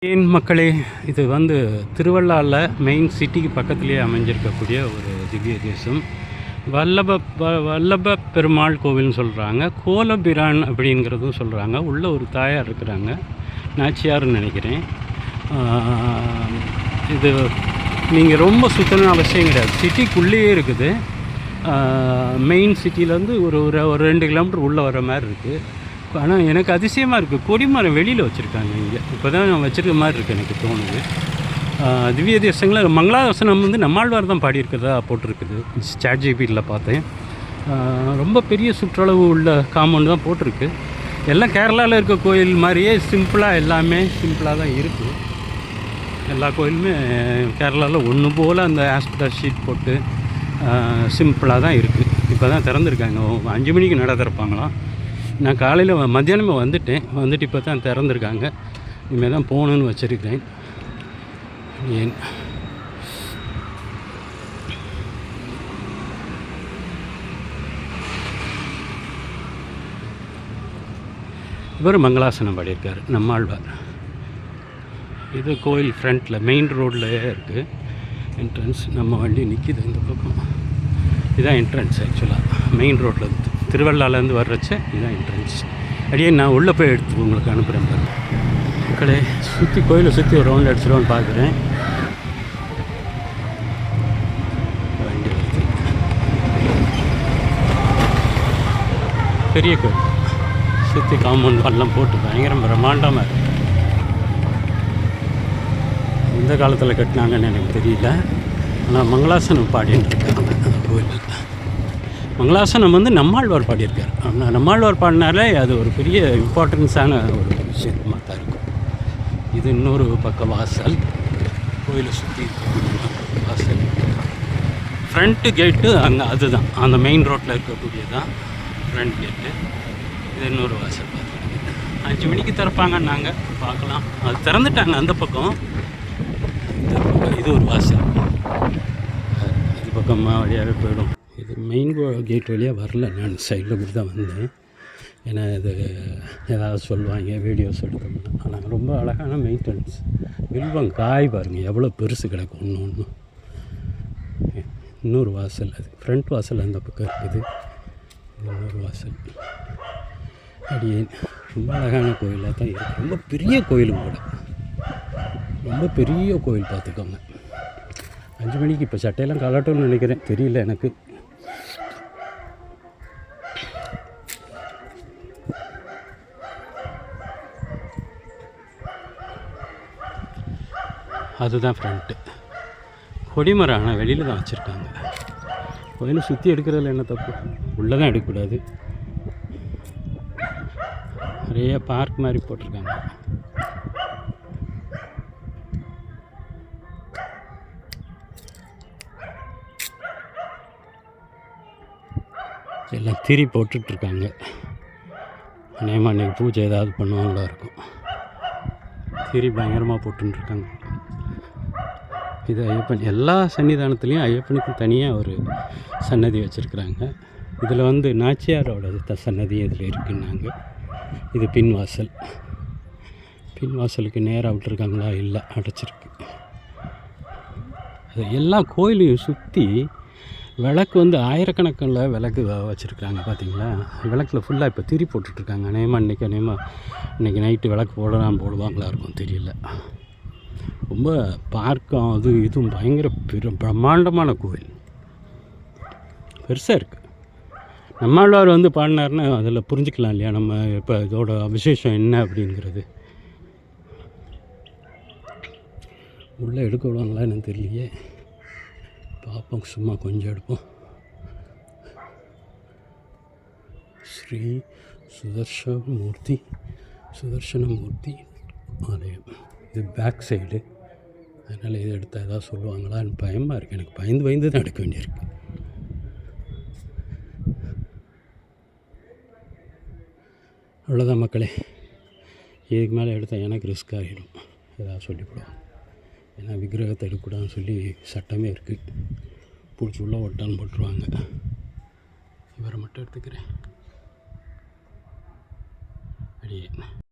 ஏன் மக்களே, இது திருவள்ளாறில் மெயின் சிட்டிக்கு பக்கத்துலேயே அமைஞ்சிருக்கக்கூடிய ஒரு திவ்ய தேசம். வல்லப பெருமாள் கோவில்னு சொல்கிறாங்க. கோலபிரான் அப்படிங்கிறதும் சொல்கிறாங்க. உள்ளே ஒரு தாயார் இருக்கிறாங்க, நாச்சியார்னு நினைக்கிறேன். இது நீங்கள் ரொம்ப சுற்றணும் அவசியம் கிடையாது, சிட்டிக்குள்ளேயே இருக்குது. மெயின் சிட்டியிலேருந்து ஒரு ஒரு 2 கிலோமீட்டர் உள்ளே வர மாதிரி இருக்குது. ஆனால் எனக்கு அதிசயமாக இருக்குது, கொடிமரம் வெளியில் வச்சுருக்காங்க இங்கே. இப்போ தான் வச்சுருக்க மாதிரி இருக்குது எனக்கு தோணுது. திவ்ய தேசங்களில் மங்களாசனம் நம்மாழ்வார் தான் பாடியிருக்கிறதா போட்டிருக்குது. ChatGPTயில் பார்த்தேன். ரொம்ப பெரிய சுற்றளவு உள்ள காம்பவுண்டு தான் போட்டிருக்கு. எல்லாம் கேரளாவில் இருக்க கோயில் மாதிரியே சிம்பிளாக, எல்லாமே சிம்பிளாக தான் இருக்குது. எல்லா கோயிலுமே கேரளாவில் ஒன்று போல் அந்த ஆஸ்பெட்டாஸ் ஷீட் போட்டு சிம்பிளாக தான் இருக்குது. இப்போ தான் திறந்துருக்காங்க. 5 மணிக்கு நட திறப்பாங்களாம். நான் காலையில் மத்தியானமே வந்துட்டு இப்போ தான் திறந்துருக்காங்க. இனிமேல் தான் போகணுன்னு வச்சுருக்கிறேன். ஏன் இவர் மங்களாசனம் பாடியிருக்கார், நம்மாழ்வார். இது கோயில் ஃப்ரண்ட்டில் மெயின் ரோட்லேயே இருக்குது என்ட்ரன்ஸ். நம்ம வண்டி நிற்கிது இந்த பக்கம். இதுதான் என்ட்ரன்ஸ். ஆக்சுவலாக மெயின் ரோட்டில் திருவள்ளாலேருந்து வர்றச்ச இதுதான் என்ட்ரன்ஸ். அப்படியே நான் உள்ளே போய் எடுத்து உங்களுக்கு அனுப்புகிறேன் பாருங்கள். மக்களே, கோயிலை சுற்றி ஒரு ரவுண்ட் அடிச்சிடுவோன்னு பார்க்குறேன். வண்டி வருது. பெரிய கோயில், சுற்றி காம்பவுண்ட் வால்லாம் போட்டு பயங்கரம் பிரம்மாண்டமாக இருக்குது. எந்த காலத்தில் கட்டினாங்கன்னு எனக்கு தெரியல. ஆனால் மங்களாசனம் பாடின்னு இருக்காங்க அந்த கோயிலில். மங்களாசனம் நம்மாழ்வார் பாடியிருக்கார். ஆனால் நம்மாழ்வார் பாடினாலே அது ஒரு பெரிய இம்பார்ட்டன்ஸான ஒரு விஷயமாக தான் இருக்கும். இது இன்னொரு பக்கம் வாசல், கோயிலை சுற்றி வாசல். ஃப்ரண்ட்டு கேட்டு அங்கே அதுதான், அந்த மெயின் ரோட்டில் இருக்கக்கூடியதான் ஃப்ரண்ட் கேட்டு. இது இன்னொரு வாசல். 5 மணிக்கு திறப்பாங்கன்னாங்க, பார்க்கலாம். அது திறந்துட்டாங்க அந்த பக்கம். இது ஒரு வாசல், இது பக்கமாக வழியாகவே போயிடும். இது மெயின் கேட் வழியாக வரல, நான் சைடில் இப்படி தான் வந்தேன். ஏன்னா இது ஏதாவது சொல்லுவாங்க வீடியோஸ் எடுத்தோம்னா. ஆனால் ரொம்ப அழகான மெயின்டெனன்ஸ். வில்வம் காய் பாருங்கள் எவ்வளோ பெருசு கிடக்கும். ஒன்று இன்னொரு வாசல், அது ஃப்ரண்ட் வாசல் அந்த பக்கம் இருக்குது. இன்னொரு வாசல். அப்படியே ரொம்ப அழகான கோயிலாக தான் இருக்குது. ரொம்ப பெரிய கோயிலும் கூட, ரொம்ப பெரிய கோயில் பார்த்துக்கோங்க. 5 மணிக்கு இப்போ சட்டையெல்லாம் கலட்டோன்னு நினைக்கிறேன், தெரியல எனக்கு. அதுதான் ஃப்ரண்ட்டு. கொடிமரம் ஆனால் வெளியில் தான் வச்சுருக்காங்க. கோயிலை சுற்றி எடுக்கிறதுல என்ன தப்பு? உள்ளே தான் எடுக்கக்கூடாது. நிறைய பார்க் மாதிரி போட்டிருக்காங்க. எல்லாம் திரி போட்டுட்ருக்காங்க. நேமா அன்றைக்கி பூஜை ஏதாவது பண்ணுவாங்களா இருக்கும். திரி பயங்கரமாக போட்டுருக்காங்க. இது ஐயப்பன். எல்லா சன்னிதானத்துலேயும் ஐயப்பனுக்கு தனியாக ஒரு சன்னதி வச்சுருக்குறாங்க. இதில் நாச்சியாரோட சன்னதி இதில் இருக்குன்னாங்க. இது பின்வாசல். பின்வாசலுக்கு நேராக விட்டுருக்காங்களா? இல்லை, அடைச்சிருக்கு. அது எல்லா கோயிலையும் சுற்றி விளக்கு ஆயிரக்கணக்கில் விளக்கு வச்சுருக்காங்க. பார்த்தீங்களா? விளக்கில் ஃபுல்லாக இப்போ திரி போட்டுட்ருக்காங்க. இன்றைக்கி நைட்டு விளக்கு போடுவாங்களா இருக்கும், தெரியல. ரொம்ப பார்க்கம் அது இதுவும் பயங்கர பிரம்மாண்டமான கோயில், பெருசாக இருக்குது. நம்மாழ்வார் பாடினார்னா அதில் புரிஞ்சுக்கலாம் இல்லையா நம்ம இப்போ இதோட விசேஷம் என்ன அப்படிங்கிறது. உள்ளே எடுக்க விடுவாங்களா எனக்கு தெரியலையே, பார்ப்போம். சும்மா கொஞ்சம் எடுப்போம். ஸ்ரீ சுதர்சனமூர்த்தி ஆலயம். இது பேக் சைடு, அதனால் இது எடுத்தால் ஏதாவது சொல்லுவாங்களான்னு பயமாக இருக்குது எனக்கு. பயந்து தான் எடுக்க வேண்டியிருக்கு. அவ்வளோதான் மக்களே, இதுக்கு மேலே எடுத்தால் எனக்கு ரிஸ்க் ஆகிடும். ஏதாவது சொல்லிவிடுவோம். ஏன்னா விக்கிரகத்தை எடுக்கக்கூடாதுன்னு சொல்லி சட்டமே இருக்குது. பிடிச்சி உள்ள ஒட்டான்னு போட்டுருவாங்க. இவரை மட்டும் எடுத்துக்கிறேன். அப்படியே